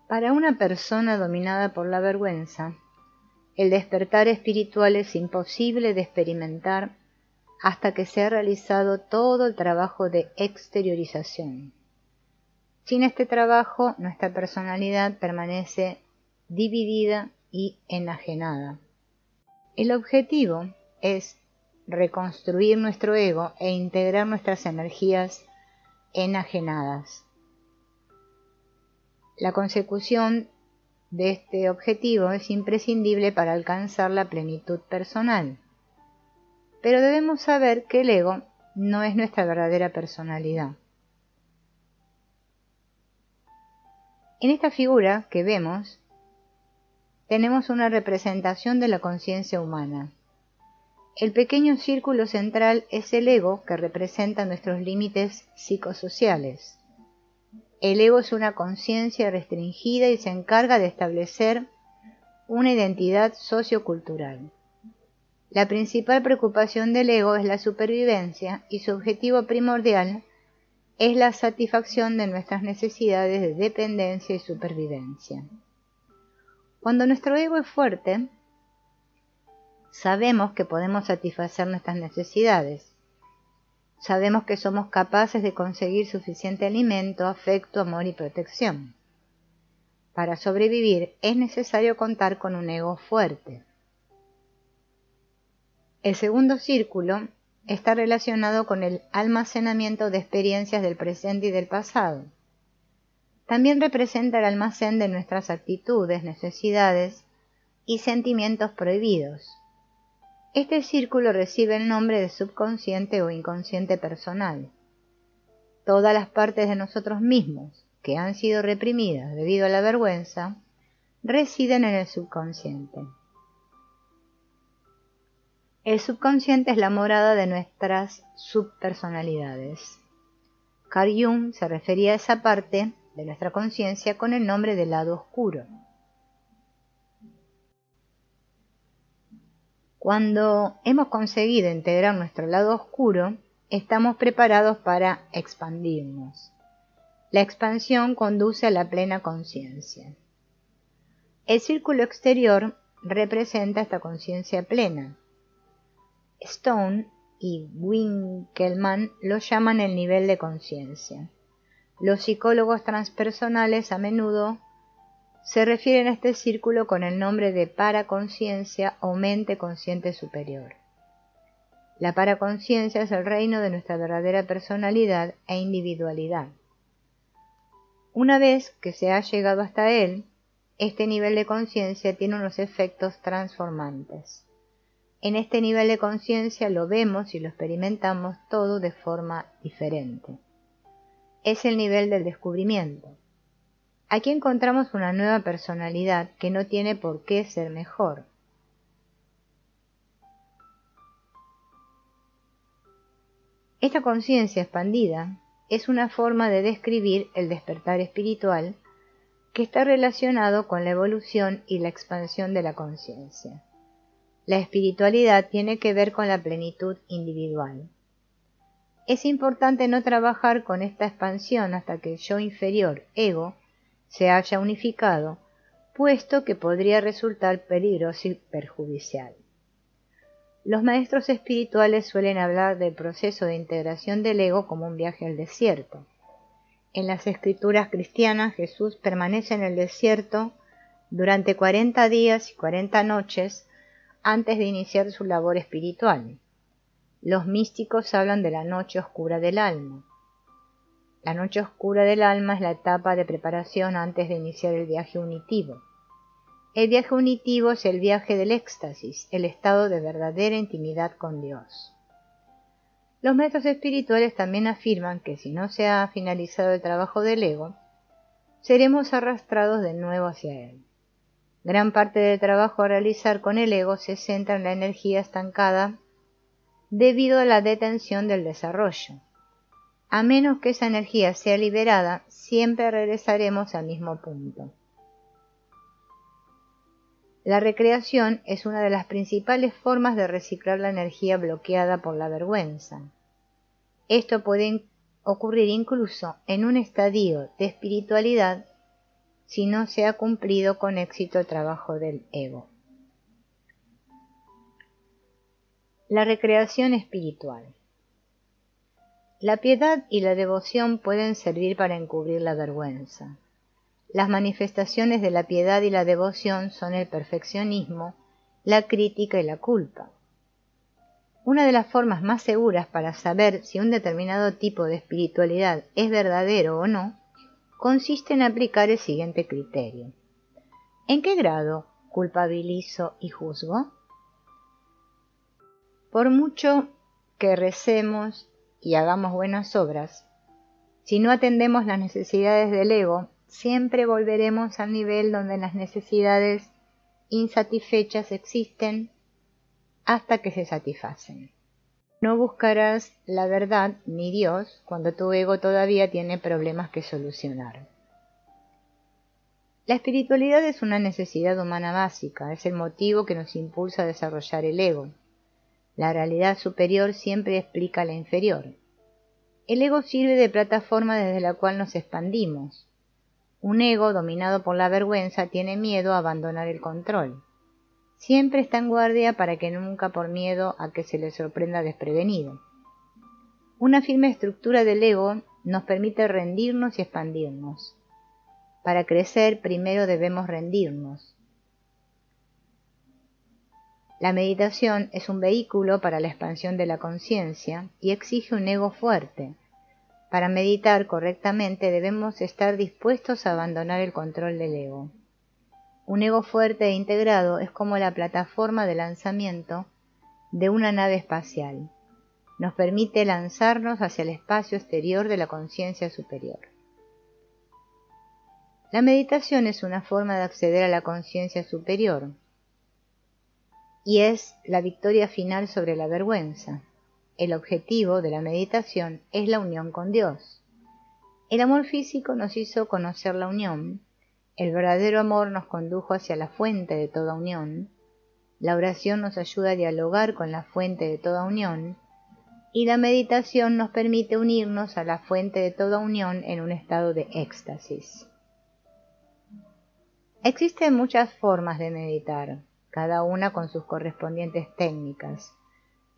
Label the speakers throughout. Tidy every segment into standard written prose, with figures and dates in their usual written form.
Speaker 1: Para una persona dominada por la vergüenza, el despertar espiritual es imposible de experimentar hasta que se ha realizado todo el trabajo de exteriorización. Sin este trabajo, nuestra personalidad permanece dividida y enajenada. El objetivo es reconstruir nuestro ego e integrar nuestras energías enajenadas. La consecución de este objetivo es imprescindible para alcanzar la plenitud personal. Pero debemos saber que el ego no es nuestra verdadera personalidad. En esta figura que vemos, tenemos una representación de la conciencia humana. El pequeño círculo central es el ego, que representa nuestros límites psicosociales. El ego es una conciencia restringida y se encarga de establecer una identidad sociocultural. La principal preocupación del ego es la supervivencia y su objetivo primordial es la satisfacción de nuestras necesidades de dependencia y supervivencia. Cuando nuestro ego es fuerte, sabemos que podemos satisfacer nuestras necesidades. Sabemos que somos capaces de conseguir suficiente alimento, afecto, amor y protección. Para sobrevivir es necesario contar con un ego fuerte. El segundo círculo está relacionado con el almacenamiento de experiencias del presente y del pasado. También representa el almacén de nuestras actitudes, necesidades y sentimientos prohibidos. Este círculo recibe el nombre de subconsciente o inconsciente personal. Todas las partes de nosotros mismos que han sido reprimidas debido a la vergüenza residen en el subconsciente. El subconsciente es la morada de nuestras subpersonalidades. Carl Jung se refería a esa parte de nuestra conciencia con el nombre de lado oscuro. Cuando hemos conseguido integrar nuestro lado oscuro, estamos preparados para expandirnos. La expansión conduce a la plena conciencia. El círculo exterior representa esta conciencia plena. Stone y Winkelmann lo llaman el nivel de conciencia. Los psicólogos transpersonales a menudo se refieren a este círculo con el nombre de paraconciencia o mente consciente superior. La paraconciencia es el reino de nuestra verdadera personalidad e individualidad. Una vez que se ha llegado hasta él, este nivel de conciencia tiene unos efectos transformantes. En este nivel de conciencia lo vemos y lo experimentamos todo de forma diferente. Es el nivel del descubrimiento. Aquí encontramos una nueva personalidad que no tiene por qué ser mejor. Esta conciencia expandida es una forma de describir el despertar espiritual que está relacionado con la evolución y la expansión de la conciencia. La espiritualidad tiene que ver con la plenitud individual. Es importante no trabajar con esta expansión hasta que el yo inferior, ego, se haya unificado, puesto que podría resultar peligroso y perjudicial. Los maestros espirituales suelen hablar del proceso de integración del ego como un viaje al desierto. En las escrituras cristianas, Jesús permanece en el desierto durante 40 días y 40 noches antes de iniciar su labor espiritual. Los místicos hablan de la noche oscura del alma. La noche oscura del alma es la etapa de preparación antes de iniciar el viaje unitivo. El viaje unitivo es el viaje del éxtasis, el estado de verdadera intimidad con Dios. Los maestros espirituales también afirman que si no se ha finalizado el trabajo del ego, seremos arrastrados de nuevo hacia él. Gran parte del trabajo a realizar con el ego se centra en la energía estancada debido a la detención del desarrollo. A menos que esa energía sea liberada, siempre regresaremos al mismo punto. La recreación es una de las principales formas de reciclar la energía bloqueada por la vergüenza. Esto puede ocurrir incluso en un estadio de espiritualidad si no se ha cumplido con éxito el trabajo del ego. La recreación espiritual. La piedad y la devoción pueden servir para encubrir la vergüenza. Las manifestaciones de la piedad y la devoción son el perfeccionismo, la crítica y la culpa. Una de las formas más seguras para saber si un determinado tipo de espiritualidad es verdadero o no, consiste en aplicar el siguiente criterio. ¿En qué grado culpabilizo y juzgo? Por mucho que recemos y hagamos buenas obras, si no atendemos las necesidades del ego, siempre volveremos al nivel donde las necesidades insatisfechas existen hasta que se satisfacen. No buscarás la verdad ni Dios cuando tu ego todavía tiene problemas que solucionar. La espiritualidad es una necesidad humana básica, es el motivo que nos impulsa a desarrollar el ego. La realidad superior siempre explica la inferior. El ego sirve de plataforma desde la cual nos expandimos. Un ego dominado por la vergüenza tiene miedo a abandonar el control. Siempre está en guardia para que nunca por miedo a que se le sorprenda desprevenido. Una firme estructura del ego nos permite rendirnos y expandirnos. Para crecer primero debemos rendirnos. La meditación es un vehículo para la expansión de la conciencia y exige un ego fuerte. Para meditar correctamente debemos estar dispuestos a abandonar el control del ego. Un ego fuerte e integrado es como la plataforma de lanzamiento de una nave espacial. Nos permite lanzarnos hacia el espacio exterior de la conciencia superior. La meditación es una forma de acceder a la conciencia superior y es la victoria final sobre la vergüenza. El objetivo de la meditación es la unión con Dios. El amor físico nos hizo conocer la unión. El verdadero amor nos condujo hacia la fuente de toda unión. La oración nos ayuda a dialogar con la fuente de toda unión. Y la meditación nos permite unirnos a la fuente de toda unión en un estado de éxtasis. Existen muchas formas de meditar, cada una con sus correspondientes técnicas.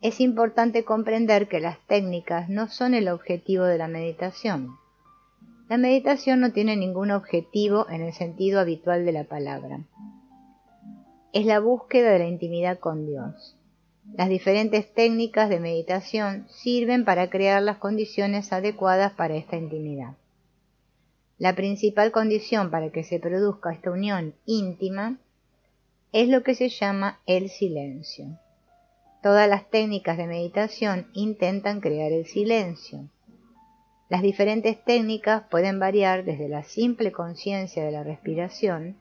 Speaker 1: Es importante comprender que las técnicas no son el objetivo de la meditación. La meditación no tiene ningún objetivo en el sentido habitual de la palabra. Es la búsqueda de la intimidad con Dios. Las diferentes técnicas de meditación sirven para crear las condiciones adecuadas para esta intimidad. La principal condición para que se produzca esta unión íntima es lo que se llama el silencio. Todas las técnicas de meditación intentan crear el silencio. Las diferentes técnicas pueden variar desde la simple conciencia de la respiración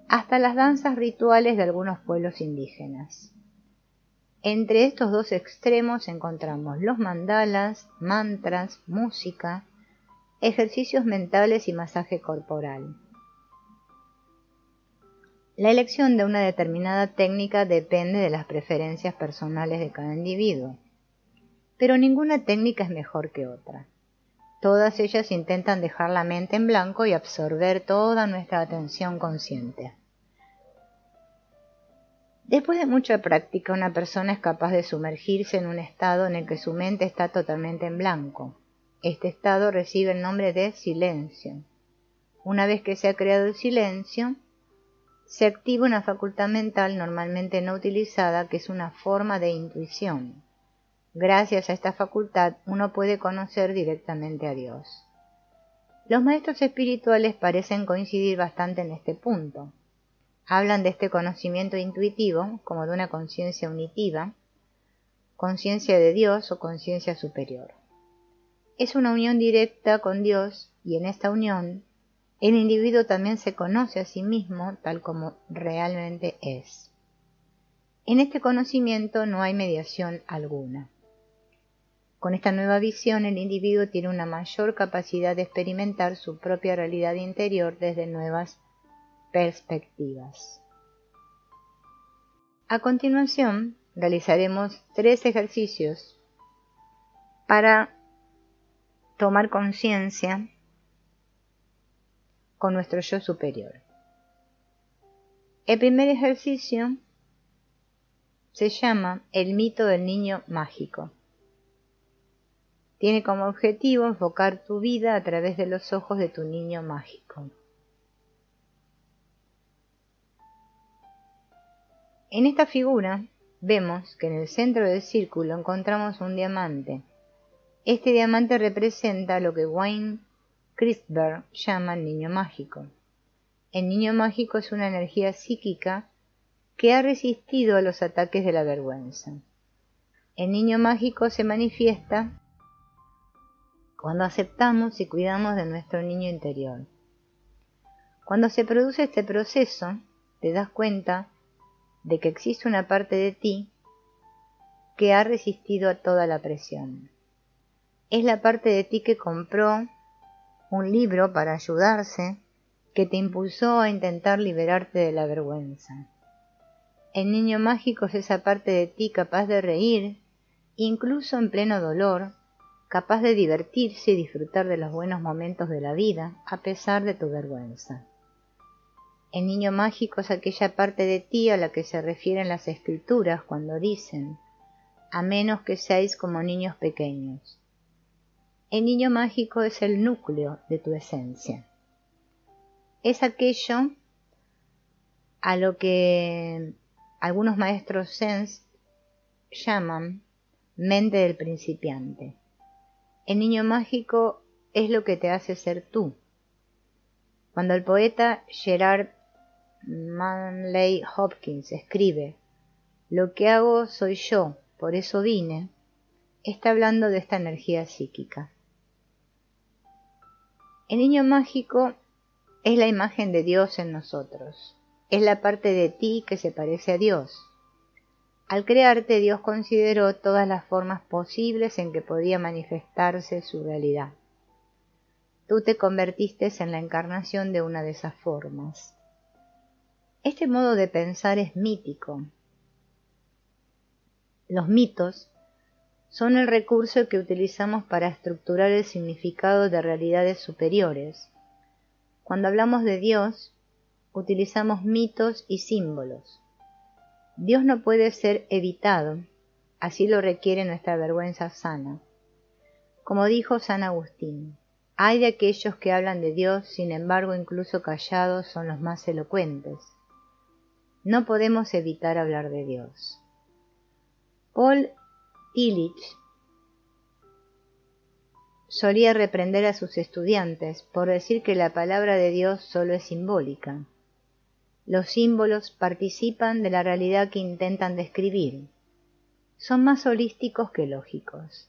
Speaker 1: hasta las danzas rituales de algunos pueblos indígenas. Entre estos dos extremos encontramos los mandalas, mantras, música, ejercicios mentales y masaje corporal. La elección de una determinada técnica depende de las preferencias personales de cada individuo, pero ninguna técnica es mejor que otra. Todas ellas intentan dejar la mente en blanco y absorber toda nuestra atención consciente. Después de mucha práctica, una persona es capaz de sumergirse en un estado en el que su mente está totalmente en blanco. Este estado recibe el nombre de silencio. Una vez que se ha creado el silencio, se activa una facultad mental normalmente no utilizada, que es una forma de intuición. Gracias a esta facultad uno puede conocer directamente a Dios. Los maestros espirituales parecen coincidir bastante en este punto. Hablan de este conocimiento intuitivo como de una conciencia unitiva, conciencia de Dios o conciencia superior. Es una unión directa con Dios y en esta unión el individuo también se conoce a sí mismo tal como realmente es. En este conocimiento no hay mediación alguna. Con esta nueva visión, el individuo tiene una mayor capacidad de experimentar su propia realidad interior desde nuevas perspectivas. A continuación, realizaremos 3 ejercicios para tomar conciencia con nuestro yo superior. El primer ejercicio se llama el mito del niño mágico. Tiene como objetivo enfocar tu vida a través de los ojos de tu niño mágico. En esta figura vemos que en el centro del círculo encontramos un diamante. Este diamante representa lo que Wayne Christberg llama el niño mágico. El niño mágico es una energía psíquica que ha resistido a los ataques de la vergüenza. El niño mágico se manifiesta cuando aceptamos y cuidamos de nuestro niño interior. Cuando se produce este proceso, te das cuenta de que existe una parte de ti que ha resistido a toda la presión. Es la parte de ti que compró un libro para ayudarse, que te impulsó a intentar liberarte de la vergüenza. El niño mágico es esa parte de ti capaz de reír, incluso en pleno dolor, capaz de divertirse y disfrutar de los buenos momentos de la vida, a pesar de tu vergüenza. El niño mágico es aquella parte de ti a la que se refieren las escrituras cuando dicen, a menos que seáis como niños pequeños. El niño mágico es el núcleo de tu esencia. Es aquello a lo que algunos maestros zen llaman mente del principiante. El niño mágico es lo que te hace ser tú. Cuando el poeta Gerard Manley Hopkins escribe «Lo que hago soy yo, por eso vine», está hablando de esta energía psíquica. El niño mágico es la imagen de Dios en nosotros. Es la parte de ti que se parece a Dios. Al crearte, Dios consideró todas las formas posibles en que podía manifestarse su realidad. Tú te convertiste en la encarnación de una de esas formas. Este modo de pensar es mítico. Los mitos son el recurso que utilizamos para estructurar el significado de realidades superiores. Cuando hablamos de Dios, utilizamos mitos y símbolos. Dios no puede ser evitado, así lo requiere nuestra vergüenza sana. Como dijo San Agustín, hay de aquellos que hablan de Dios, sin embargo incluso callados son los más elocuentes. No podemos evitar hablar de Dios. Paul Tillich solía reprender a sus estudiantes por decir que la palabra de Dios solo es simbólica. Los símbolos participan de la realidad que intentan describir. Son más holísticos que lógicos.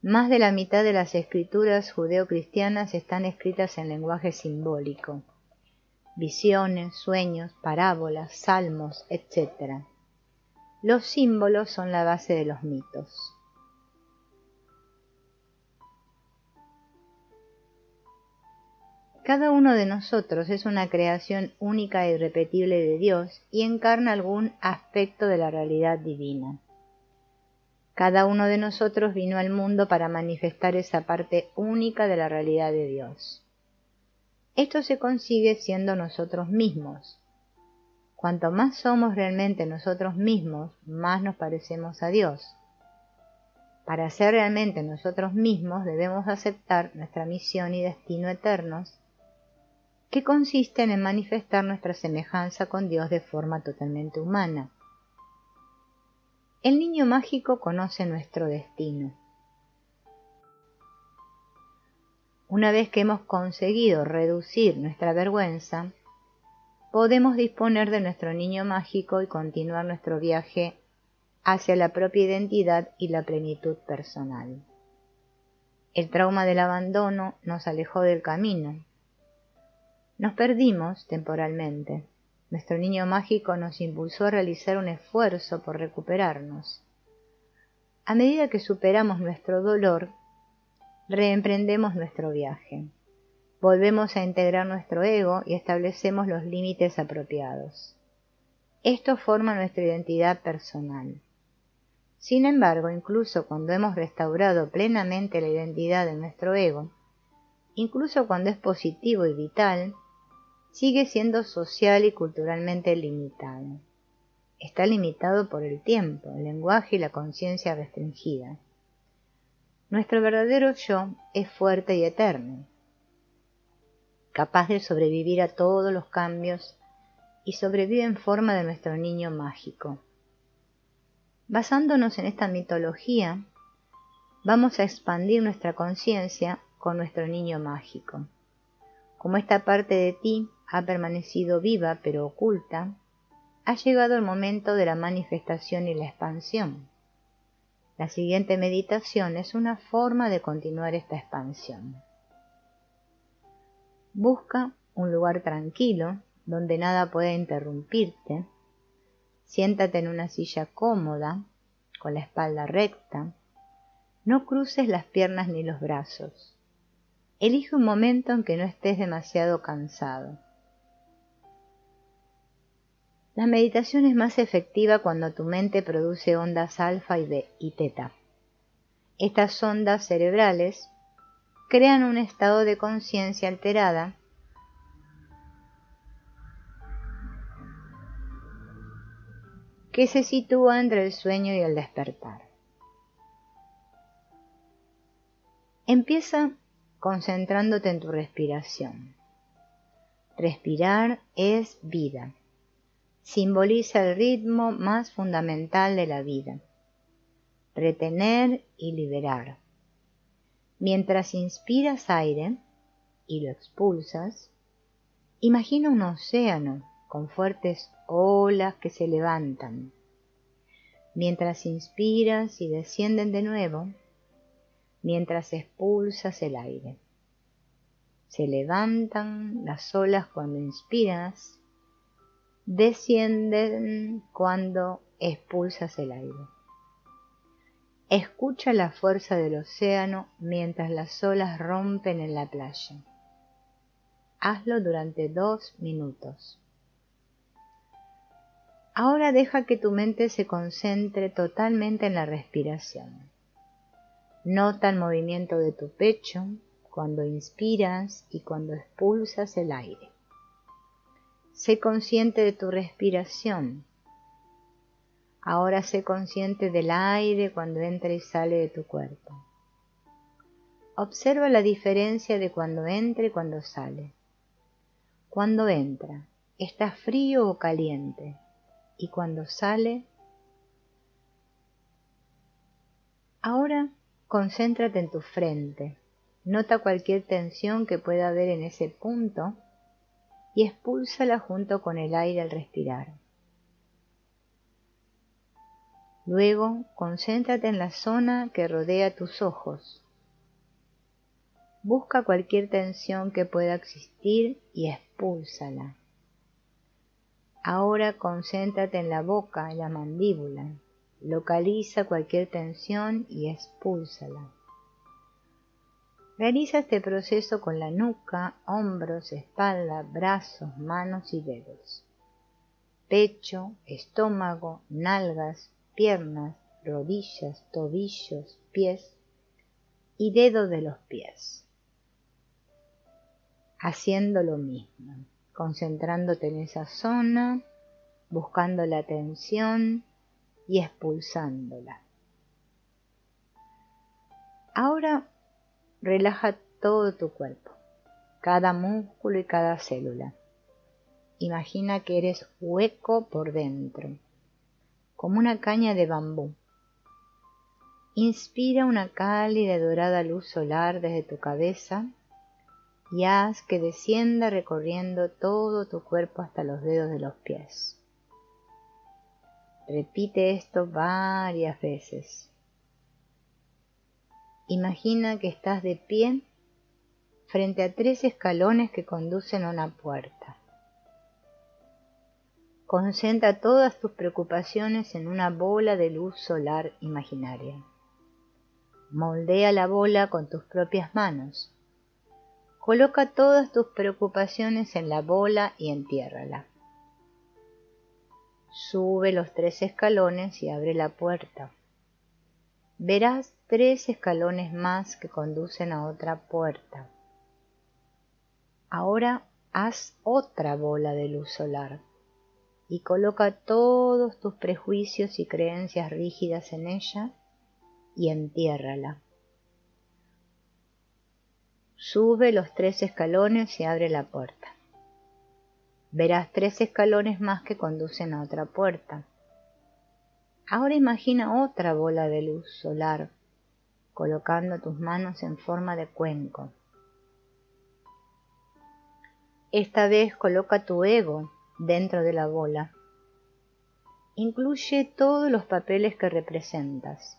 Speaker 1: Más de la mitad de las escrituras judeocristianas están escritas en lenguaje simbólico. Visiones, sueños, parábolas, salmos, etc. Los símbolos son la base de los mitos. Cada uno de nosotros es una creación única e irrepetible de Dios y encarna algún aspecto de la realidad divina. Cada uno de nosotros vino al mundo para manifestar esa parte única de la realidad de Dios. Esto se consigue siendo nosotros mismos. Cuanto más somos realmente nosotros mismos, más nos parecemos a Dios. Para ser realmente nosotros mismos debemos aceptar nuestra misión y destino eternos, que consisten en manifestar nuestra semejanza con Dios de forma totalmente humana. El niño mágico conoce nuestro destino. Una vez que hemos conseguido reducir nuestra vergüenza, podemos disponer de nuestro niño mágico y continuar nuestro viaje hacia la propia identidad y la plenitud personal. El trauma del abandono nos alejó del camino. Nos perdimos temporalmente. Nuestro niño mágico nos impulsó a realizar un esfuerzo por recuperarnos. A medida que superamos nuestro dolor, reemprendemos nuestro viaje. Volvemos a integrar nuestro ego y establecemos los límites apropiados. Esto forma nuestra identidad personal. Sin embargo, incluso cuando hemos restaurado plenamente la identidad de nuestro ego, incluso cuando es positivo y vital, sigue siendo social y culturalmente limitado. Está limitado por el tiempo, el lenguaje y la conciencia restringida. Nuestro verdadero yo es fuerte y eterno, capaz de sobrevivir a todos los cambios y sobrevive en forma de nuestro niño mágico. Basándonos en esta mitología, vamos a expandir nuestra conciencia con nuestro niño mágico. Como esta parte de ti ha permanecido viva pero oculta, ha llegado el momento de la manifestación y la expansión. La siguiente meditación es una forma de continuar esta expansión. Busca un lugar tranquilo donde nada pueda interrumpirte. Siéntate en una silla cómoda, con la espalda recta. No cruces las piernas ni los brazos. Elige un momento en que no estés demasiado cansado. La meditación es más efectiva cuando tu mente produce ondas alfa y teta. Estas ondas cerebrales crean un estado de conciencia alterada que se sitúa entre el sueño y el despertar. Empieza concentrándote en tu respiración. Respirar es vida. Simboliza el ritmo más fundamental de la vida. Retener y liberar. Mientras inspiras aire y lo expulsas, imagina un océano con fuertes olas que se levantan. Mientras inspiras y descienden de nuevo, mientras expulsas el aire. Se levantan las olas cuando inspiras, descienden cuando expulsas el aire. Escucha la fuerza del océano mientras las olas rompen en la playa. Hazlo durante 2 minutos. Ahora deja que tu mente se concentre totalmente en la respiración. Nota el movimiento de tu pecho cuando inspiras y cuando expulsas el aire. Sé consciente de tu respiración. Ahora sé consciente del aire cuando entra y sale de tu cuerpo. Observa la diferencia de cuando entra y cuando sale. Cuando entra, ¿está frío o caliente? Y cuando sale, ahora concéntrate en tu frente. Nota cualquier tensión que pueda haber en ese punto y expúlsala junto con el aire al respirar. Luego, concéntrate en la zona que rodea tus ojos. Busca cualquier tensión que pueda existir y expúlsala. Ahora concéntrate en la boca, en la mandíbula. Localiza cualquier tensión y expúlsala. Realiza este proceso con la nuca, hombros, espalda, brazos, manos y dedos. Pecho, estómago, nalgas, piernas, rodillas, tobillos, pies y dedos de los pies. Haciendo lo mismo, concentrándote en esa zona, buscando la tensión y expulsándola. Ahora relaja todo tu cuerpo, cada músculo y cada célula. Imagina que eres hueco por dentro, como una caña de bambú. Inspira una cálida y dorada luz solar desde tu cabeza y haz que descienda recorriendo todo tu cuerpo hasta los dedos de los pies. Repite esto varias veces. Imagina que estás de pie frente a 3 escalones que conducen a una puerta. Concentra todas tus preocupaciones en una bola de luz solar imaginaria. Moldea la bola con tus propias manos. Coloca todas tus preocupaciones en la bola y entiérrala. Sube los 3 escalones y abre la puerta. Verás 3 escalones más que conducen a otra puerta. Ahora haz otra bola de luz solar y coloca todos tus prejuicios y creencias rígidas en ella y entiérrala. Sube los 3 escalones y abre la puerta. Verás 3 escalones más que conducen a otra puerta. Ahora imagina otra bola de luz solar, colocando tus manos en forma de cuenco. Esta vez coloca tu ego dentro de la bola. Incluye todos los papeles que representas.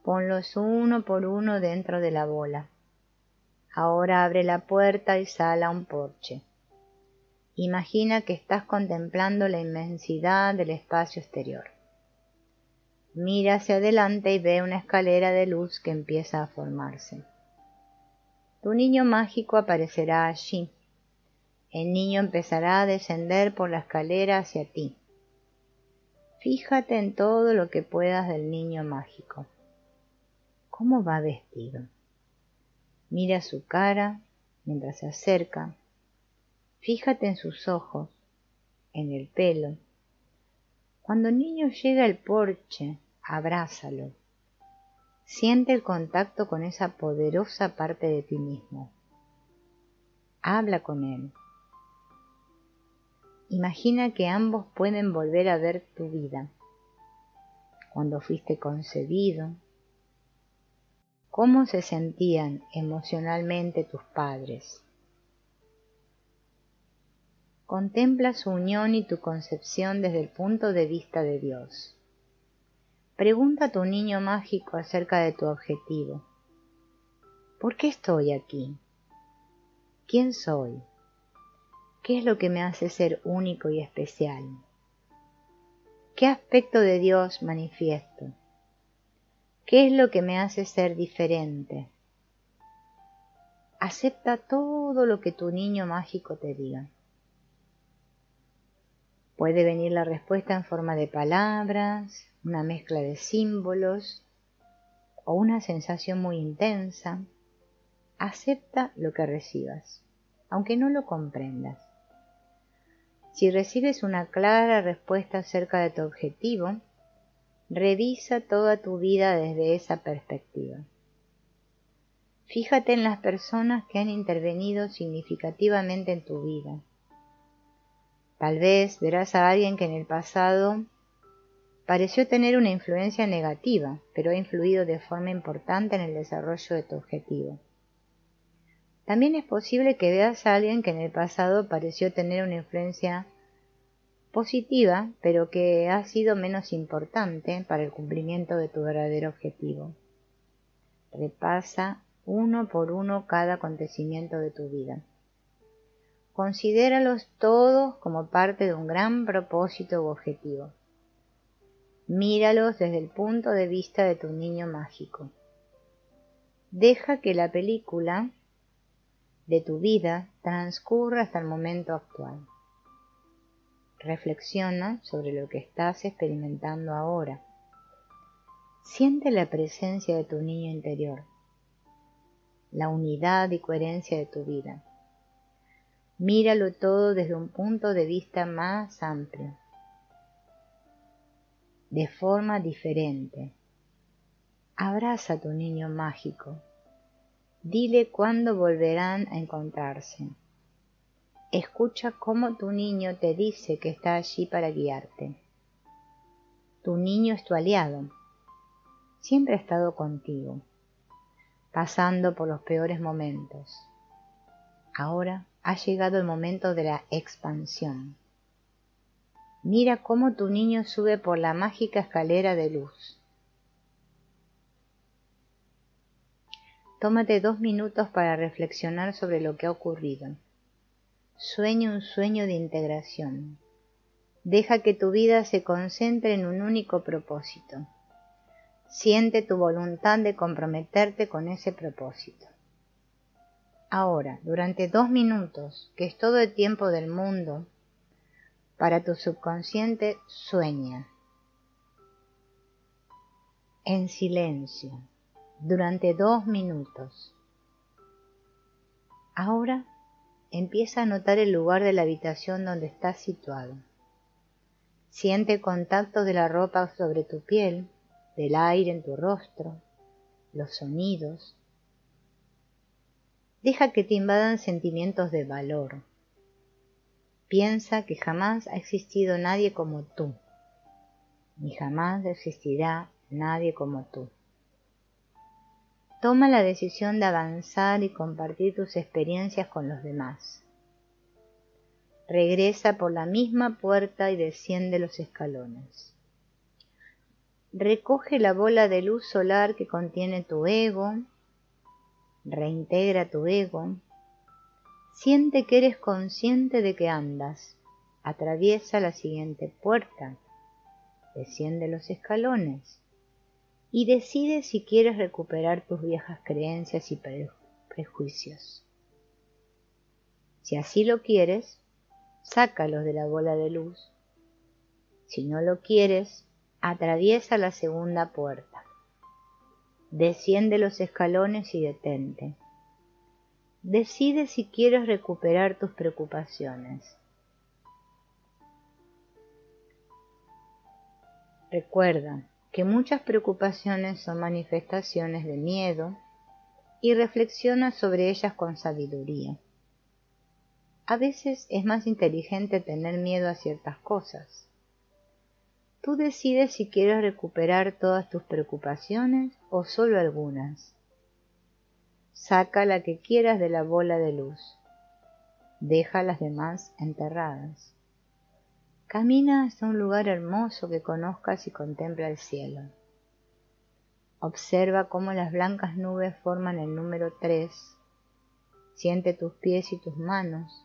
Speaker 1: Ponlos uno por uno dentro de la bola. Ahora abre la puerta y sal a un porche. Imagina que estás contemplando la inmensidad del espacio exterior. Mira hacia adelante y ve una escalera de luz que empieza a formarse. Tu niño mágico aparecerá allí. El niño empezará a descender por la escalera hacia ti. Fíjate en todo lo que puedas del niño mágico. ¿Cómo va vestido? Mira su cara mientras se acerca. Fíjate en sus ojos, en el pelo. Cuando el niño llega al porche, abrázalo. Siente el contacto con esa poderosa parte de ti mismo. Habla con él. Imagina que ambos pueden volver a ver tu vida. Cuando fuiste concebido, cómo se sentían emocionalmente tus padres. Contempla su unión y tu concepción desde el punto de vista de Dios. Pregunta a tu niño mágico acerca de tu objetivo. ¿Por qué estoy aquí? ¿Quién soy? ¿Qué es lo que me hace ser único y especial? ¿Qué aspecto de Dios manifiesto? ¿Qué es lo que me hace ser diferente? Acepta todo lo que tu niño mágico te diga. Puede venir la respuesta en forma de palabras, una mezcla de símbolos o una sensación muy intensa. Acepta lo que recibas, aunque no lo comprendas. Si recibes una clara respuesta acerca de tu objetivo, revisa toda tu vida desde esa perspectiva. Fíjate en las personas que han intervenido significativamente en tu vida. Tal vez verás a alguien que en el pasado pareció tener una influencia negativa, pero ha influido de forma importante en el desarrollo de tu objetivo. También es posible que veas a alguien que en el pasado pareció tener una influencia positiva, pero que ha sido menos importante para el cumplimiento de tu verdadero objetivo. Repasa uno por uno cada acontecimiento de tu vida. Considéralos todos como parte de un gran propósito u objetivo. Míralos desde el punto de vista de tu niño mágico. Deja que la película de tu vida transcurra hasta el momento actual. Reflexiona sobre lo que estás experimentando ahora. Siente la presencia de tu niño interior, la unidad y coherencia de tu vida. Míralo todo desde un punto de vista más amplio, de forma diferente. Abraza a tu niño mágico. Dile cuándo volverán a encontrarse. Escucha cómo tu niño te dice que está allí para guiarte. Tu niño es tu aliado. Siempre ha estado contigo, pasando por los peores momentos. Ahora ha llegado el momento de la expansión. Mira cómo tu niño sube por la mágica escalera de luz. Tómate 2 minutos para reflexionar sobre lo que ha ocurrido. Sueña un sueño de integración. Deja que tu vida se concentre en un único propósito. Siente tu voluntad de comprometerte con ese propósito. Ahora, durante 2 minutos, que es todo el tiempo del mundo, para tu subconsciente sueña. En silencio, durante 2 minutos. Ahora empieza a notar el lugar de la habitación donde estás situado. Siente el contacto de la ropa sobre tu piel, del aire en tu rostro, los sonidos. Deja que te invadan sentimientos de valor. Piensa que jamás ha existido nadie como tú, ni jamás existirá nadie como tú. Toma la decisión de avanzar y compartir tus experiencias con los demás. Regresa por la misma puerta y desciende los escalones. Recoge la bola de luz solar que contiene tu ego. Reintegra tu ego. Siente que eres consciente de que andas. Atraviesa la siguiente puerta. Desciende los escalones. Y decide si quieres recuperar tus viejas creencias y prejuicios. Si así lo quieres, sácalos de la bola de luz. Si no lo quieres, atraviesa la segunda puerta. Desciende los escalones y detente. Decide si quieres recuperar tus preocupaciones. Recuerda que muchas preocupaciones son manifestaciones de miedo y reflexiona sobre ellas con sabiduría. A veces es más inteligente tener miedo a ciertas cosas. Tú decides si quieres recuperar todas tus preocupaciones o solo algunas. Saca la que quieras de la bola de luz. Deja las demás enterradas. Camina hasta un lugar hermoso que conozcas y contempla el cielo. Observa cómo las blancas nubes forman el número 3. Siente tus pies y tus manos.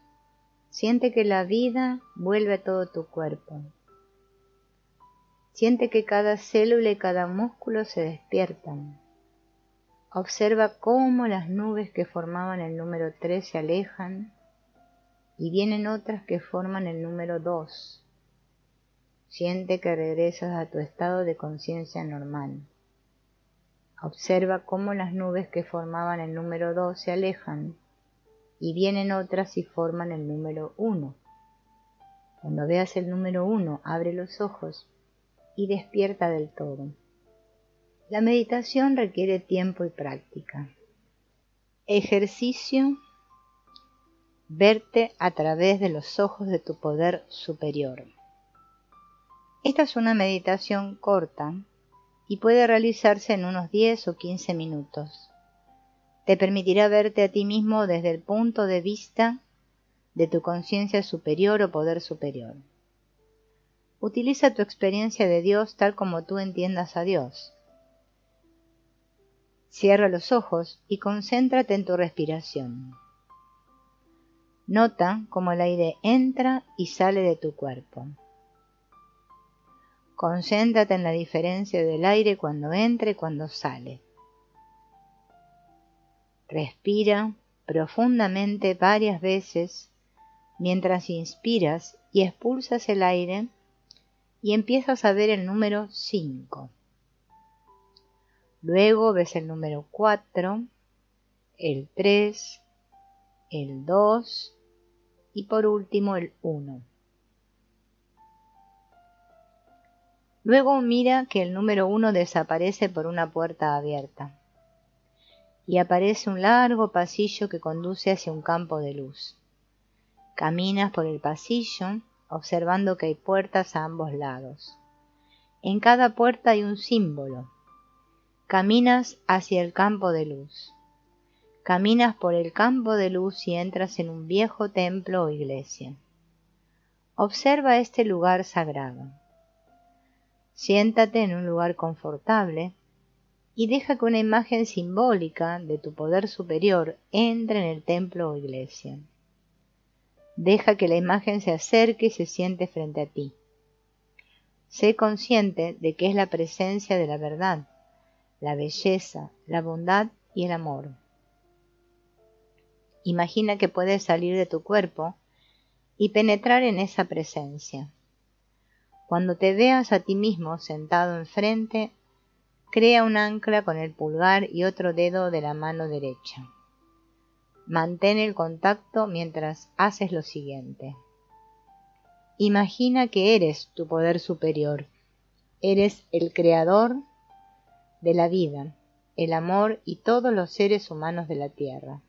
Speaker 1: Siente que la vida vuelve a todo tu cuerpo. Siente que cada célula y cada músculo se despiertan. Observa cómo las nubes que formaban el número 3 se alejan y vienen otras que forman el número 2. Siente que regresas a tu estado de conciencia normal. Observa cómo las nubes que formaban el número 2 se alejan y vienen otras y forman el número 1. Cuando veas el número 1, abre los ojos y despierta del todo. La meditación requiere tiempo y práctica. Ejercicio: verte a través de los ojos de tu poder superior. Esta es una meditación corta y puede realizarse en unos 10 o 15 minutos. Te permitirá verte a ti mismo desde el punto de vista de tu conciencia superior o poder superior. Utiliza tu experiencia de Dios tal como tú entiendas a Dios. Cierra los ojos y concéntrate en tu respiración. Nota cómo el aire entra y sale de tu cuerpo. Concéntrate en la diferencia del aire cuando entra y cuando sale. Respira profundamente varias veces mientras inspiras y expulsas el aire y empiezas a ver el número 5. Luego ves el número 4, el 3, el 2 y por último el 1. Luego mira que el número 1 desaparece por una puerta abierta y aparece un largo pasillo que conduce hacia un campo de luz. Caminas por el pasillo observando que hay puertas a ambos lados. En cada puerta hay un símbolo. Caminas hacia el campo de luz. Caminas por el campo de luz y entras en un viejo templo o iglesia. Observa este lugar sagrado. Siéntate en un lugar confortable y deja que una imagen simbólica de tu poder superior entre en el templo o iglesia. Deja que la imagen se acerque y se siente frente a ti. Sé consciente de que es la presencia de la verdad, la belleza, la bondad y el amor. Imagina que puedes salir de tu cuerpo y penetrar en esa presencia. Cuando te veas a ti mismo sentado enfrente, crea un ancla con el pulgar y otro dedo de la mano derecha. Mantén el contacto mientras haces lo siguiente. Imagina que eres tu poder superior. Eres el creador de la vida, el amor y todos los seres humanos de la Tierra.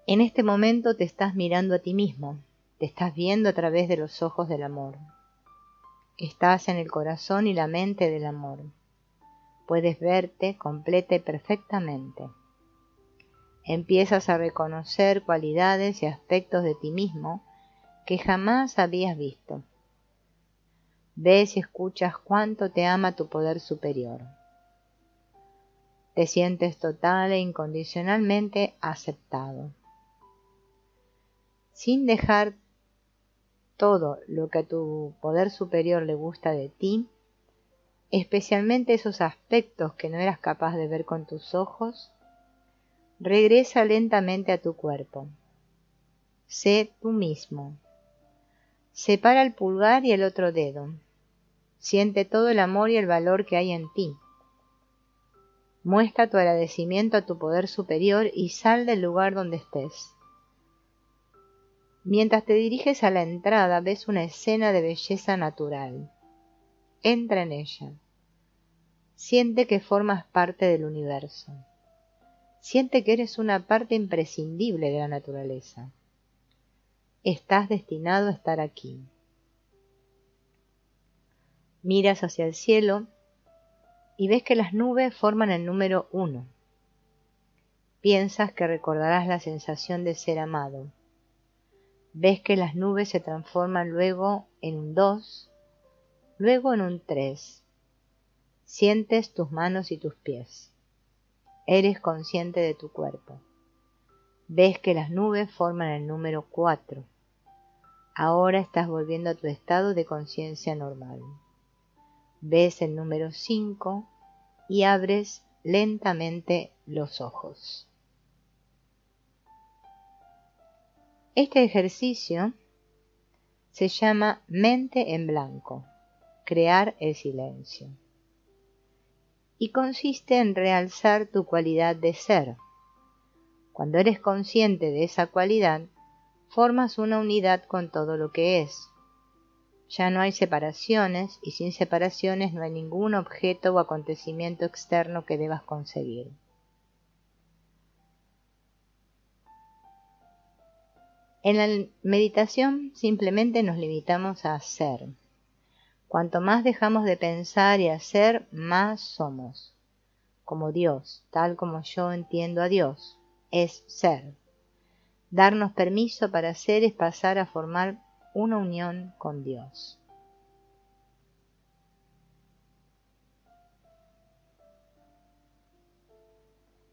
Speaker 1: En este momento te estás mirando a ti mismo, te estás viendo a través de los ojos del amor. Estás en el corazón y la mente del amor. Puedes verte completa y perfectamente. Empiezas a reconocer cualidades y aspectos de ti mismo que jamás habías visto. Ves y escuchas cuánto te ama tu poder superior. Te sientes total e incondicionalmente aceptado. Sin dejar todo lo que a tu poder superior le gusta de ti, especialmente esos aspectos que no eras capaz de ver con tus ojos, regresa lentamente a tu cuerpo. Sé tú mismo. Separa el pulgar y el otro dedo. Siente todo el amor y el valor que hay en ti. Muestra tu agradecimiento a tu poder superior y sal del lugar donde estés. Mientras te diriges a la entrada, ves una escena de belleza natural. Entra en ella. Siente que formas parte del universo. Siente que eres una parte imprescindible de la naturaleza. Estás destinado a estar aquí. Miras hacia el cielo y ves que las nubes forman el número 1. Piensas que recordarás la sensación de ser amado. Ves que las nubes se transforman luego en un 2, luego en un 3. Sientes tus manos y tus pies. Eres consciente de tu cuerpo. Ves que las nubes forman el número 4. Ahora estás volviendo a tu estado de conciencia normal. Ves el número 5 y abres lentamente los ojos. Este ejercicio se llama mente en blanco, crear el silencio, y consiste en realzar tu cualidad de ser. Cuando eres consciente de esa cualidad, formas una unidad con todo lo que es. Ya no hay separaciones, y sin separaciones no hay ningún objeto o acontecimiento externo que debas conseguir. En la meditación simplemente nos limitamos a hacer. Cuanto más dejamos de pensar y hacer, más somos. Como Dios, tal como yo entiendo a Dios, es ser. Darnos permiso para ser es pasar a formar una unión con Dios.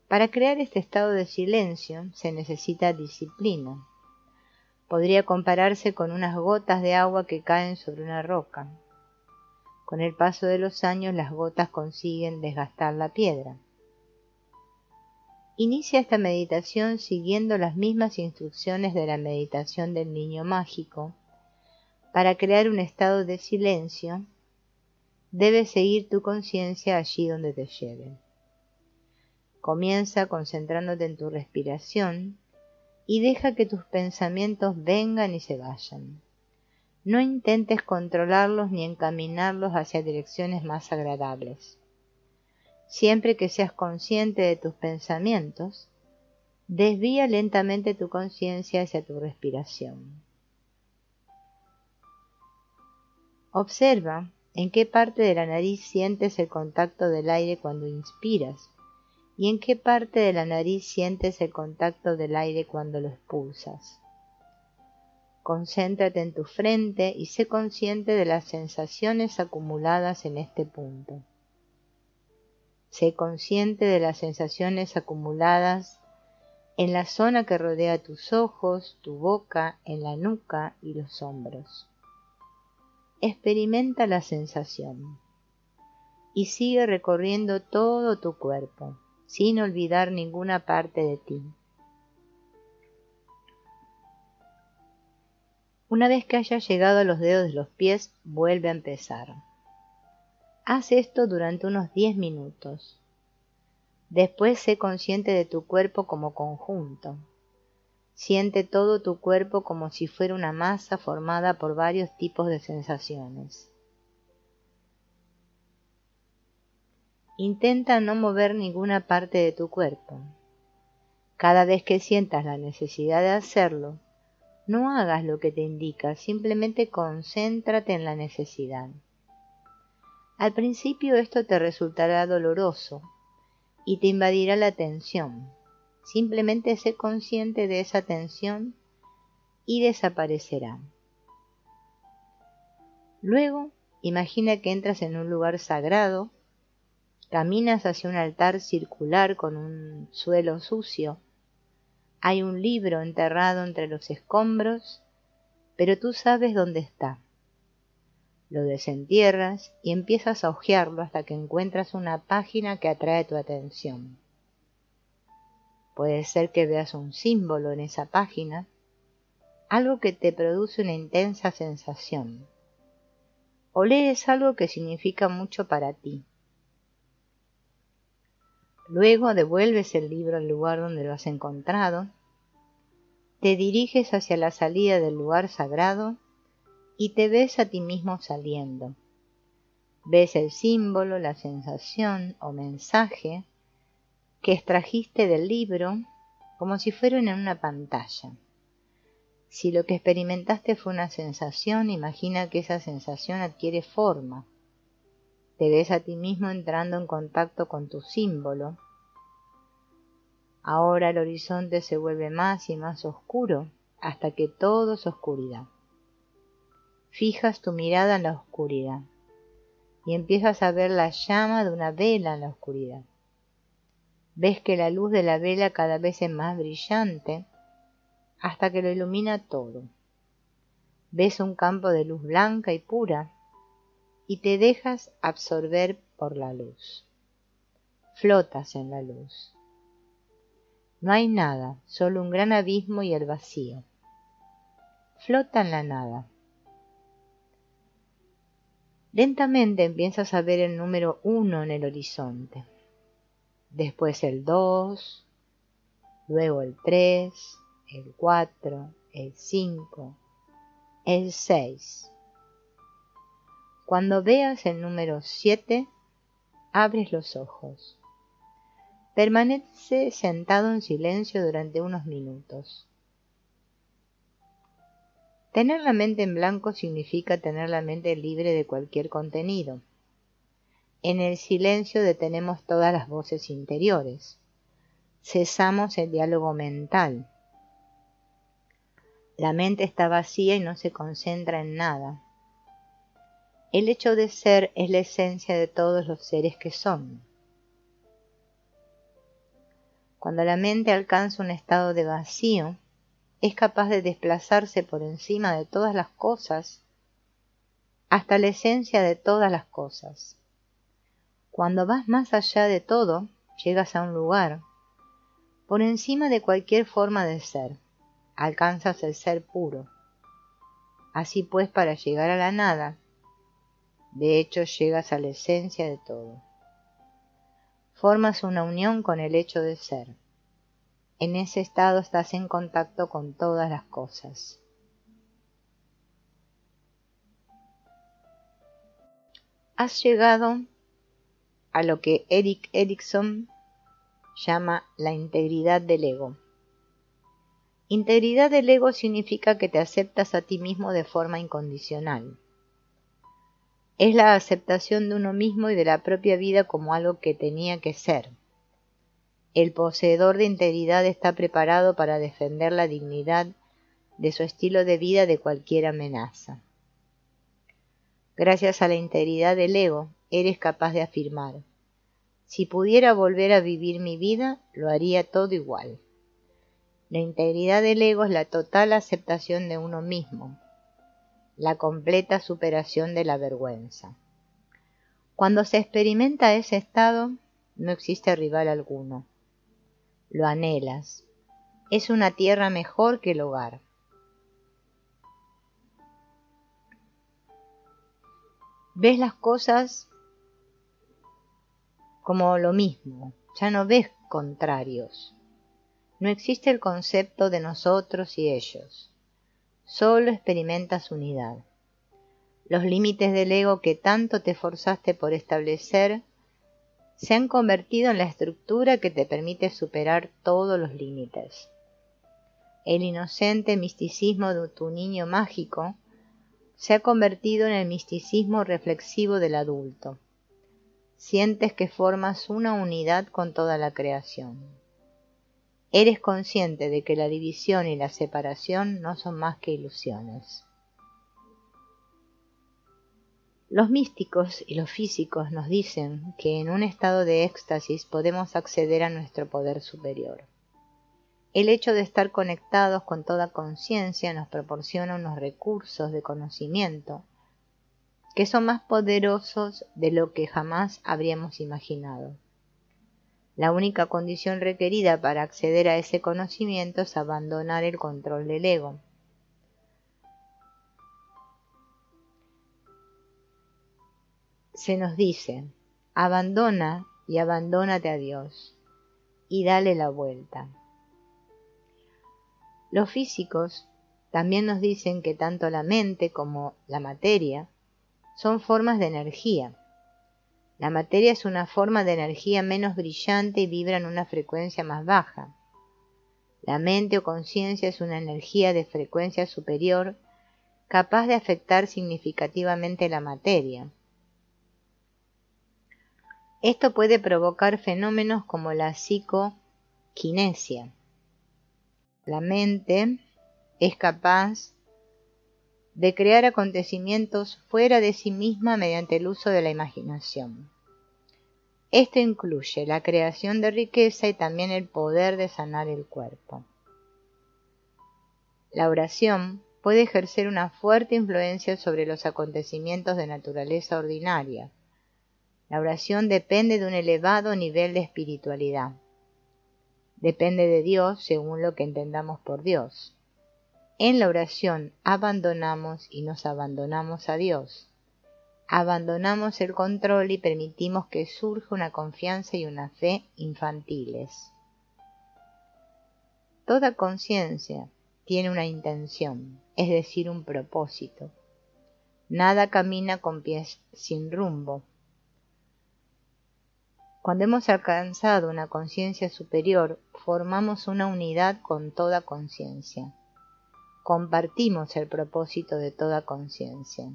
Speaker 1: Para crear este estado de silencio se necesita disciplina. Podría compararse con unas gotas de agua que caen sobre una roca. Con el paso de los años las gotas consiguen desgastar la piedra. Inicia esta meditación siguiendo las mismas instrucciones de la meditación del niño mágico. Para crear un estado de silencio, debes seguir tu conciencia allí donde te lleve. Comienza concentrándote en tu respiración y deja que tus pensamientos vengan y se vayan. No intentes controlarlos ni encaminarlos hacia direcciones más agradables. Siempre que seas consciente de tus pensamientos, desvía lentamente tu conciencia hacia tu respiración. Observa en qué parte de la nariz sientes el contacto del aire cuando inspiras y en qué parte de la nariz sientes el contacto del aire cuando lo expulsas. Concéntrate en tu frente y sé consciente de las sensaciones acumuladas en este punto. Sé consciente de las sensaciones acumuladas en la zona que rodea tus ojos, tu boca, en la nuca y los hombros. Experimenta la sensación y sigue recorriendo todo tu cuerpo, sin olvidar ninguna parte de ti. Una vez que hayas llegado a los dedos de los pies, vuelve a empezar. Haz esto durante unos 10 minutos. Después sé consciente de tu cuerpo como conjunto. Siente todo tu cuerpo como si fuera una masa formada por varios tipos de sensaciones. Intenta no mover ninguna parte de tu cuerpo. Cada vez que sientas la necesidad de hacerlo, no hagas lo que te indica, simplemente concéntrate en la necesidad. Al principio esto te resultará doloroso y te invadirá la tensión. Simplemente sé consciente de esa tensión y desaparecerá. Luego, imagina que entras en un lugar sagrado, caminas hacia un altar circular con un suelo sucio. Hay un libro enterrado entre los escombros, pero tú sabes dónde está. Lo desentierras y empiezas a hojearlo hasta que encuentras una página que atrae tu atención. Puede ser que veas un símbolo en esa página, algo que te produce una intensa sensación. O lees algo que significa mucho para ti. Luego devuelves el libro al lugar donde lo has encontrado, te diriges hacia la salida del lugar sagrado y te ves a ti mismo saliendo. Ves el símbolo, la sensación o mensaje que extrajiste del libro como si fueran en una pantalla. Si lo que experimentaste fue una sensación, imagina que esa sensación adquiere forma. Te ves a ti mismo entrando en contacto con tu símbolo. Ahora el horizonte se vuelve más y más oscuro hasta que todo es oscuridad. Fijas tu mirada en la oscuridad y empiezas a ver la llama de una vela en la oscuridad. Ves que la luz de la vela cada vez es más brillante hasta que lo ilumina todo. Ves un campo de luz blanca y pura y te dejas absorber por la luz. Flotas en la luz. No hay nada, solo un gran abismo y el vacío. Flota en la nada. Lentamente empiezas a ver el número 1 en el horizonte. Después el 2, luego el 3, el 4, el 5, el 6. Cuando veas el número 7, abres los ojos. Permanece sentado en silencio durante unos minutos. Tener la mente en blanco significa tener la mente libre de cualquier contenido. En el silencio detenemos todas las voces interiores. Cesamos el diálogo mental. La mente está vacía y no se concentra en nada. El hecho de ser es la esencia de todos los seres que son. Cuando la mente alcanza un estado de vacío, es capaz de desplazarse por encima de todas las cosas hasta la esencia de todas las cosas. Cuando vas más allá de todo, llegas a un lugar, por encima de cualquier forma de ser, alcanzas el ser puro. Así pues, para llegar a la nada, de hecho llegas a la esencia de todo. Formas una unión con el hecho de ser. En ese estado estás en contacto con todas las cosas. Has llegado a lo que Erik Erikson llama la integridad del ego. Integridad del ego significa que te aceptas a ti mismo de forma incondicional. Es la aceptación de uno mismo y de la propia vida como algo que tenía que ser. El poseedor de integridad está preparado para defender la dignidad de su estilo de vida de cualquier amenaza. Gracias a la integridad del ego, eres capaz de afirmar: si pudiera volver a vivir mi vida, lo haría todo igual. La integridad del ego es la total aceptación de uno mismo, la completa superación de la vergüenza. Cuando se experimenta ese estado, no existe rival alguno. Lo anhelas. Es una tierra mejor que el hogar. Ves las cosas como lo mismo, ya no ves contrarios. No existe el concepto de nosotros y ellos. Solo experimentas unidad. Los límites del ego que tanto te esforzaste por establecer se han convertido en la estructura que te permite superar todos los límites. El inocente misticismo de tu niño mágico se ha convertido en el misticismo reflexivo del adulto. Sientes que formas una unidad con toda la creación. Eres consciente de que la división y la separación no son más que ilusiones. Los místicos y los físicos nos dicen que en un estado de éxtasis podemos acceder a nuestro poder superior. El hecho de estar conectados con toda conciencia nos proporciona unos recursos de conocimiento que son más poderosos de lo que jamás habríamos imaginado. La única condición requerida para acceder a ese conocimiento es abandonar el control del ego. Se nos dice, abandona y abandónate a Dios y dale la vuelta. Los físicos también nos dicen que tanto la mente como la materia son formas de energía. La materia es una forma de energía menos brillante y vibra en una frecuencia más baja. La mente o conciencia es una energía de frecuencia superior capaz de afectar significativamente la materia. Esto puede provocar fenómenos como la psicoquinesia. La mente es capaz de crear acontecimientos fuera de sí misma mediante el uso de la imaginación. Esto incluye la creación de riqueza y también el poder de sanar el cuerpo. La oración puede ejercer una fuerte influencia sobre los acontecimientos de naturaleza ordinaria. La oración depende de un elevado nivel de espiritualidad. Depende de Dios según lo que entendamos por Dios. En la oración abandonamos y nos abandonamos a Dios. Abandonamos el control y permitimos que surja una confianza y una fe infantiles. Toda conciencia tiene una intención, es decir, un propósito. Nada camina con pies sin rumbo. Cuando hemos alcanzado una conciencia superior, formamos una unidad con toda conciencia. Compartimos el propósito de toda conciencia.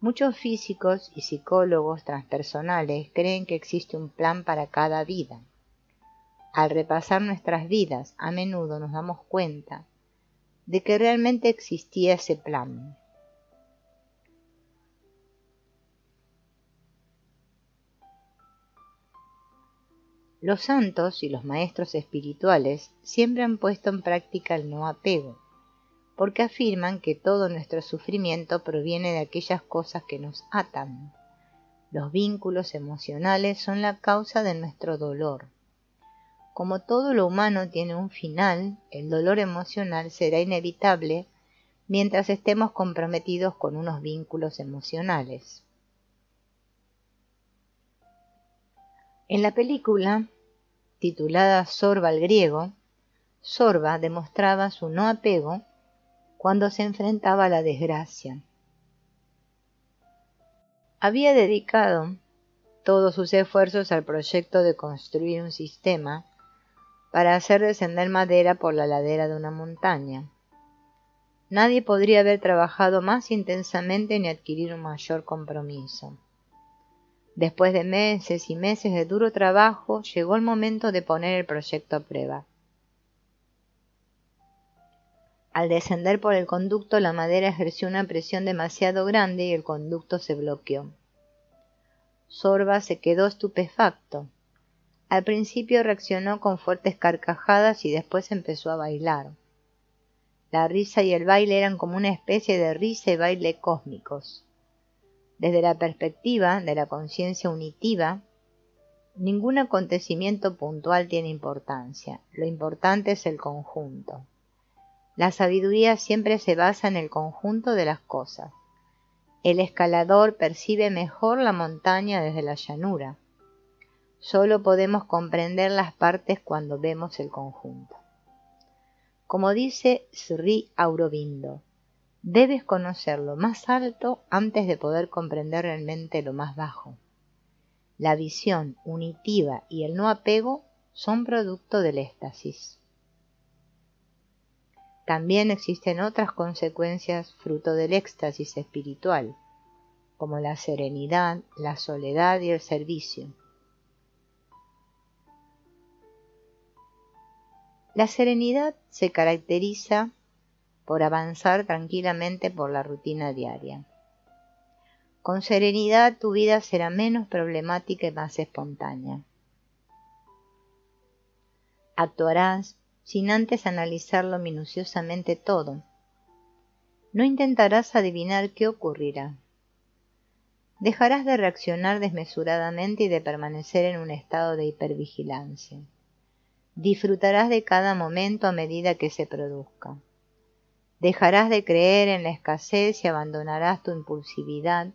Speaker 1: Muchos físicos y psicólogos transpersonales creen que existe un plan para cada vida. Al repasar nuestras vidas, a menudo nos damos cuenta de que realmente existía ese plan. Los santos y los maestros espirituales siempre han puesto en práctica el no apego, porque afirman que todo nuestro sufrimiento proviene de aquellas cosas que nos atan. Los vínculos emocionales son la causa de nuestro dolor. Como todo lo humano tiene un final, el dolor emocional será inevitable mientras estemos comprometidos con unos vínculos emocionales. En la película, titulada Sorba el griego, Sorba demostraba su no apego cuando se enfrentaba a la desgracia. Había dedicado todos sus esfuerzos al proyecto de construir un sistema para hacer descender madera por la ladera de una montaña. Nadie podría haber trabajado más intensamente ni adquirir un mayor compromiso. Después de meses y meses de duro trabajo, llegó el momento de poner el proyecto a prueba. Al descender por el conducto, la madera ejerció una presión demasiado grande y el conducto se bloqueó. Sorba se quedó estupefacto. Al principio reaccionó con fuertes carcajadas y después empezó a bailar. La risa y el baile eran como una especie de risa y baile cósmicos. Desde la perspectiva de la conciencia unitiva, ningún acontecimiento puntual tiene importancia. Lo importante es el conjunto. La sabiduría siempre se basa en el conjunto de las cosas. El escalador percibe mejor la montaña desde la llanura. Solo podemos comprender las partes cuando vemos el conjunto. Como dice Sri Aurobindo, debes conocer lo más alto antes de poder comprender realmente lo más bajo. La visión unitiva y el no apego son producto del éxtasis. También existen otras consecuencias fruto del éxtasis espiritual, como la serenidad, la soledad y el servicio. La serenidad se caracteriza por avanzar tranquilamente por la rutina diaria. Con serenidad tu vida será menos problemática y más espontánea. Actuarás sin antes analizarlo minuciosamente todo. No intentarás adivinar qué ocurrirá. Dejarás de reaccionar desmesuradamente y de permanecer en un estado de hipervigilancia. Disfrutarás de cada momento a medida que se produzca. Dejarás de creer en la escasez y abandonarás tu impulsividad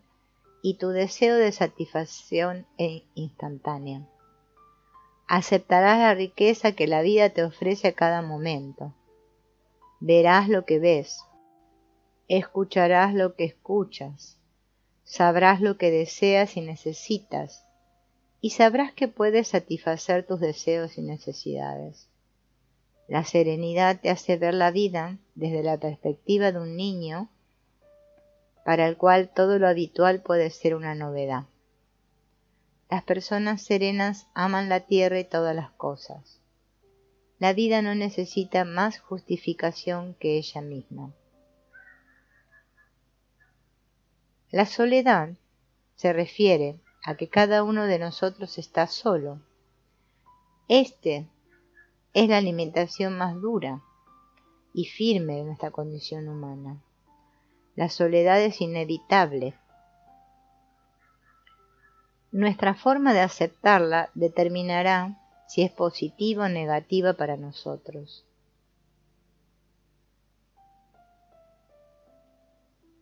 Speaker 1: y tu deseo de satisfacción instantánea. Aceptarás la riqueza que la vida te ofrece a cada momento. Verás lo que ves. Escucharás lo que escuchas. Sabrás lo que deseas y necesitas. Y sabrás que puedes satisfacer tus deseos y necesidades. La serenidad te hace ver la vida desde la perspectiva de un niño para el cual todo lo habitual puede ser una novedad. Las personas serenas aman la tierra y todas las cosas. La vida no necesita más justificación que ella misma. La soledad se refiere a que cada uno de nosotros está solo. Este es la limitación más dura y firme de nuestra condición humana. La soledad es inevitable. Nuestra forma de aceptarla determinará si es positiva o negativa para nosotros.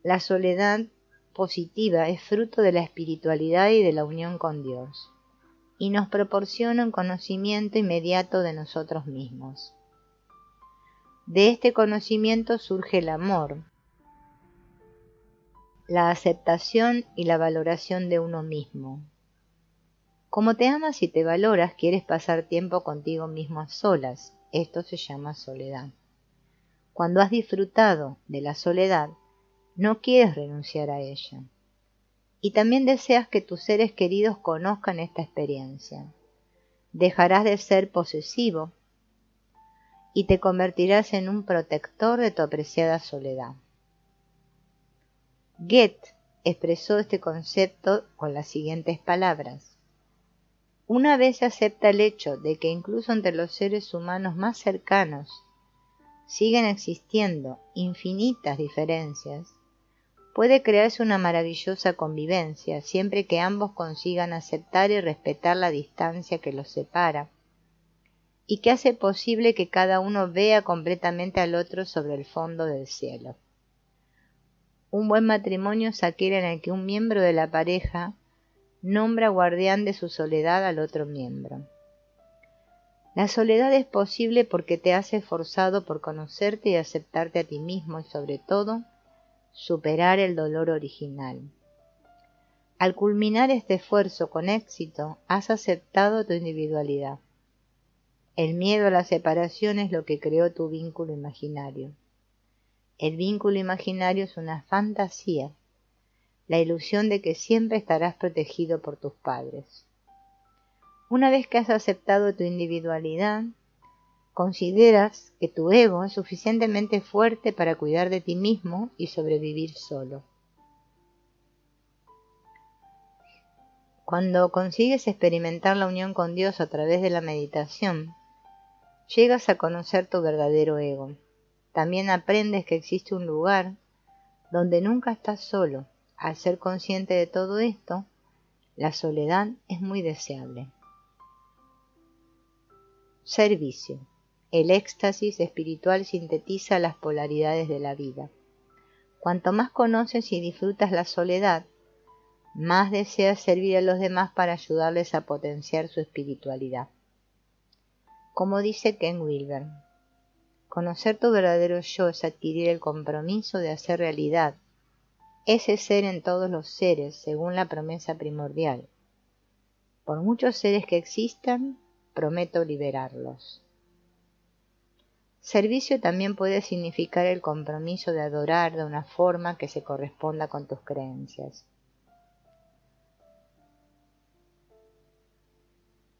Speaker 1: La soledad positiva es fruto de la espiritualidad y de la unión con Dios, y nos proporciona un conocimiento inmediato de nosotros mismos. De este conocimiento surge el amor, la aceptación y la valoración de uno mismo. Como te amas y te valoras, quieres pasar tiempo contigo mismo a solas. Esto se llama soledad. Cuando has disfrutado de la soledad, no quieres renunciar a ella. Y también deseas que tus seres queridos conozcan esta experiencia. Dejarás de ser posesivo y te convertirás en un protector de tu apreciada soledad. Goethe expresó este concepto con las siguientes palabras: una vez se acepta el hecho de que incluso entre los seres humanos más cercanos siguen existiendo infinitas diferencias, puede crearse una maravillosa convivencia siempre que ambos consigan aceptar y respetar la distancia que los separa y que hace posible que cada uno vea completamente al otro sobre el fondo del cielo. Un buen matrimonio es aquel en el que un miembro de la pareja nombra guardián de su soledad al otro miembro. La soledad es posible porque te has esforzado por conocerte y aceptarte a ti mismo y sobre todo, superar el dolor original. Al culminar este esfuerzo con éxito, has aceptado tu individualidad. El miedo a la separación es lo que creó tu vínculo imaginario. El vínculo imaginario es una fantasía, la ilusión de que siempre estarás protegido por tus padres. Una vez que has aceptado tu individualidad, consideras que tu ego es suficientemente fuerte para cuidar de ti mismo y sobrevivir solo. Cuando consigues experimentar la unión con Dios a través de la meditación, llegas a conocer tu verdadero ego. También aprendes que existe un lugar donde nunca estás solo. Al ser consciente de todo esto, la soledad es muy deseable. Servicio. El éxtasis espiritual sintetiza las polaridades de la vida. Cuanto más conoces y disfrutas la soledad, más deseas servir a los demás para ayudarles a potenciar su espiritualidad. Como dice Ken Wilber, conocer tu verdadero yo es adquirir el compromiso de hacer realidad ese ser en todos los seres, según la promesa primordial. Por muchos seres que existan, prometo liberarlos. Servicio también puede significar el compromiso de adorar de una forma que se corresponda con tus creencias.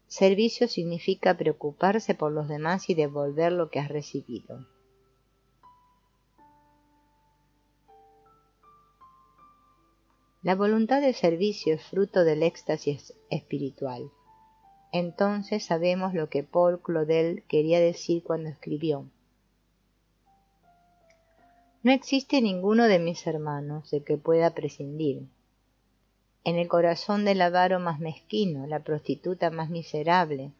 Speaker 1: Servicio significa preocuparse por los demás y devolver lo que has recibido. La voluntad de servicio es fruto del éxtasis espiritual. Entonces sabemos lo que Paul Claudel quería decir cuando escribió: no existe ninguno de mis hermanos de que pueda prescindir. En el corazón del avaro más mezquino, la prostituta más miserable,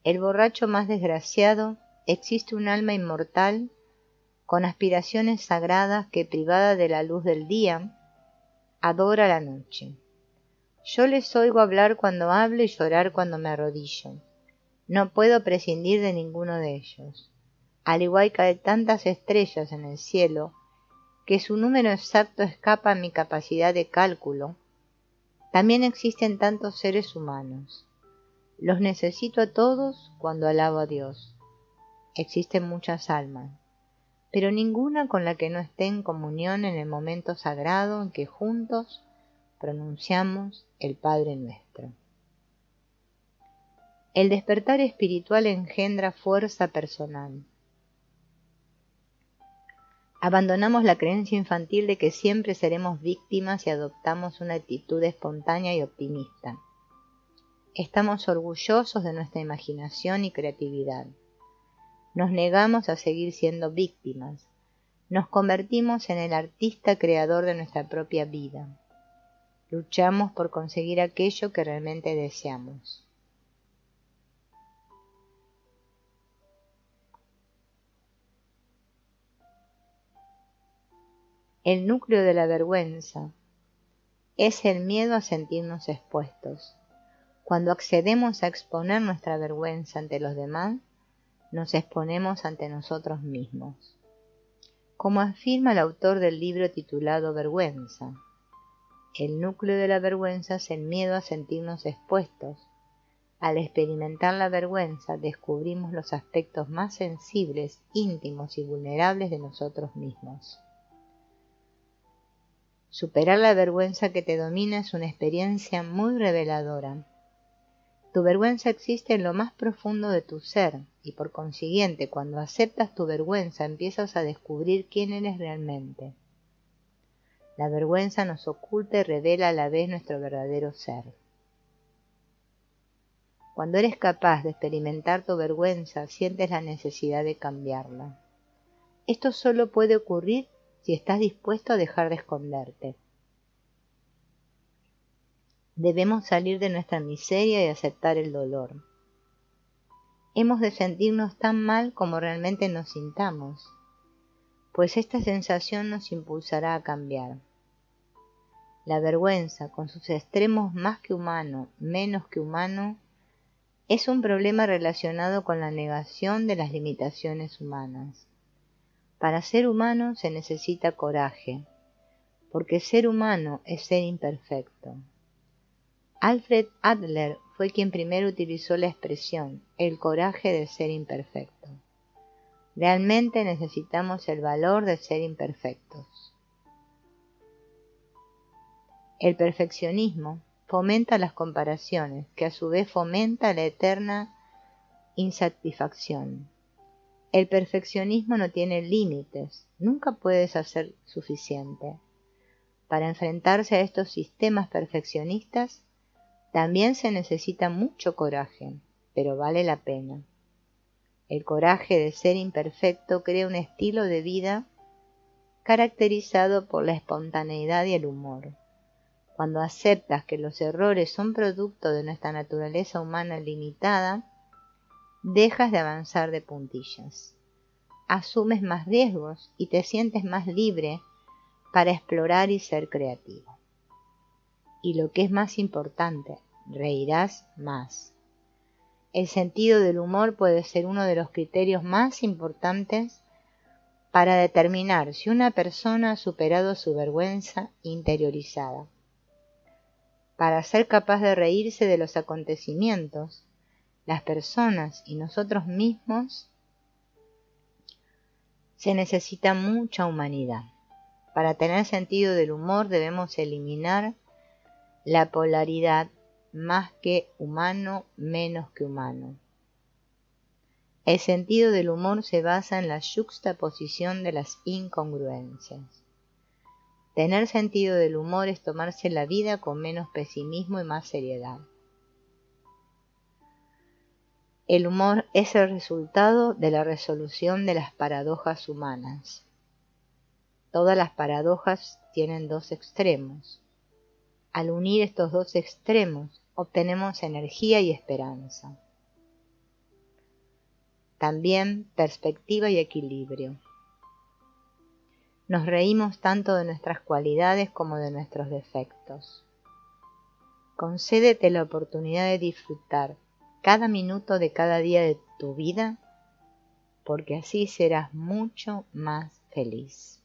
Speaker 1: el borracho más desgraciado, existe un alma inmortal con aspiraciones sagradas que, privada de la luz del día, adora la noche. Yo les oigo hablar cuando hablo y llorar cuando me arrodillo. No puedo prescindir de ninguno de ellos. Al igual que hay tantas estrellas en el cielo, que su número exacto escapa a mi capacidad de cálculo, también existen tantos seres humanos. Los necesito a todos cuando alabo a Dios. Existen muchas almas, pero ninguna con la que no esté en comunión en el momento sagrado en que juntos pronunciamos el Padre Nuestro. El despertar espiritual engendra fuerza personal. Abandonamos la creencia infantil de que siempre seremos víctimas y adoptamos una actitud espontánea y optimista. Estamos orgullosos de nuestra imaginación y creatividad. Nos negamos a seguir siendo víctimas. Nos convertimos en el artista creador de nuestra propia vida. Luchamos por conseguir aquello que realmente deseamos. El núcleo de la vergüenza es el miedo a sentirnos expuestos. Cuando accedemos a exponer nuestra vergüenza ante los demás, nos exponemos ante nosotros mismos. Como afirma el autor del libro titulado Vergüenza, el núcleo de la vergüenza es el miedo a sentirnos expuestos. Al experimentar la vergüenza, descubrimos los aspectos más sensibles, íntimos y vulnerables de nosotros mismos. Superar la vergüenza que te domina es una experiencia muy reveladora. Tu vergüenza existe en lo más profundo de tu ser y por consiguiente cuando aceptas tu vergüenza empiezas a descubrir quién eres realmente. La vergüenza nos oculta y revela a la vez nuestro verdadero ser. Cuando eres capaz de experimentar tu vergüenza sientes la necesidad de cambiarla. Esto solo puede ocurrir si estás dispuesto a dejar de esconderte. Debemos salir de nuestra miseria y aceptar el dolor. Hemos de sentirnos tan mal como realmente nos sintamos, pues esta sensación nos impulsará a cambiar. La vergüenza, con sus extremos más que humano, menos que humano, es un problema relacionado con la negación de las limitaciones humanas. Para ser humano se necesita coraje, porque ser humano es ser imperfecto. Alfred Adler fue quien primero utilizó la expresión, el coraje de ser imperfecto. Realmente necesitamos el valor de ser imperfectos. El perfeccionismo fomenta las comparaciones, que a su vez fomenta la eterna insatisfacción. El perfeccionismo no tiene límites, nunca puedes hacer suficiente. Para enfrentarse a estos sistemas perfeccionistas, también se necesita mucho coraje, pero vale la pena. El coraje de ser imperfecto crea un estilo de vida caracterizado por la espontaneidad y el humor. Cuando aceptas que los errores son producto de nuestra naturaleza humana limitada, dejas de avanzar de puntillas. Asumes más riesgos y te sientes más libre para explorar y ser creativo. y lo que es más importante, reirás más. El sentido del humor puede ser uno de los criterios más importantes para determinar si una persona ha superado su vergüenza interiorizada. Para ser capaz de reírse de los acontecimientos, las personas y nosotros mismos, se necesita mucha humanidad. Para tener sentido del humor debemos eliminar la polaridad más que humano, menos que humano. El sentido del humor se basa en la yuxtaposición de las incongruencias. Tener sentido del humor es tomarse la vida con menos pesimismo y más seriedad. El humor es el resultado de la resolución de las paradojas humanas. Todas las paradojas tienen dos extremos. Al unir estos dos extremos, obtenemos energía y esperanza. También perspectiva y equilibrio. Nos reímos tanto de nuestras cualidades como de nuestros defectos. Concédete la oportunidad de disfrutar cada minuto de cada día de tu vida, porque así serás mucho más feliz.